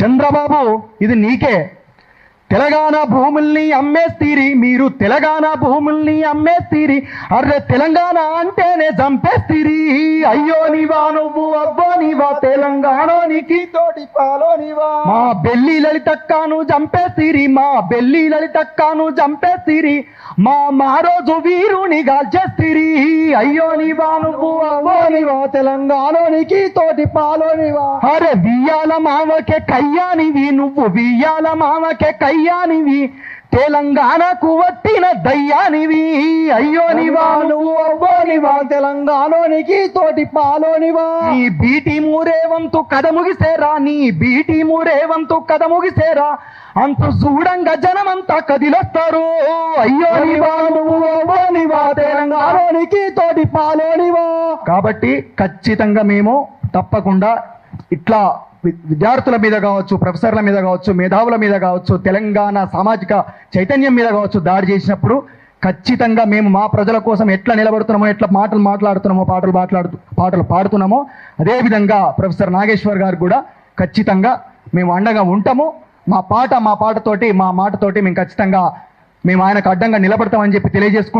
చంద్రబాబు ఇది నీకే. తెలంగాణ భూముల్ని అమ్మేస్తీరి, మీరు తెలంగాణ భూముల్ని అమ్మేస్తీరి, అర్రే తెలంగాణ అంటేనే చంపేస్తీరి. అయ్యో నీవా నువ్వు, అబ్బో నీవా తెలంగాణోనికి తోటి పాలోనివా. మా బెల్లి లలితక్కను చంపేస్తీరి, మా బెల్లి లలితక్కను చంపేస్తీరి, మా రోజు వీరుని గాల్చేస్తీరి. అయ్యో నీవా నువ్వు, అబ్బో నీవా తెలంగాణోనికి తోటి పాలోనివా. అరే బియ్యాల మావకే కయ్యానివి, నువ్వు బియ్యాల మావకే కయ్యానివి, తెలంగాణకు వట్టిన దయ్యానివి. అయ్యో నీవా నువ్వు, అబ్బో నీవా తెలంగాణోనికి తోటి పాలోనివా. నీ బీటీ మూరేవంతు కథ ముగిసేరా, నీ బీటీ మూరేవంతు కథ ముగిసేరా, అంతు చూడంగా జనమంతా కదిలొస్తారు. అయ్యో నీవా నువ్వు, అబ్బో నీవా తెలంగాణోనికి తోటి పాలోనివా. కాబట్టి ఖచ్చితంగా మేము తప్పకుండా ఇట్లా విద్యార్థుల మీద కావచ్చు, ప్రొఫెసర్ల మీద కావచ్చు, మేధావుల మీద కావచ్చు, తెలంగాణ సామాజిక చైతన్యం మీద కావచ్చు దాడి చేసినప్పుడు ఖచ్చితంగా మేము మా ప్రజల కోసం ఎట్లా నిలబడుతున్నామో, ఎట్లా మాటలు మాట్లాడుతున్నామో, పాటలు పాడుతున్నామో, అదేవిధంగా ప్రొఫెసర్ నాగేశ్వర్ గారు కూడా ఖచ్చితంగా మేము అండగా ఉంటాము. మా మాటతోటి మేము ఖచ్చితంగా మేము ఆయనకు అడ్డంగా నిలబడతామని చెప్పి తెలియజేసుకుంటూ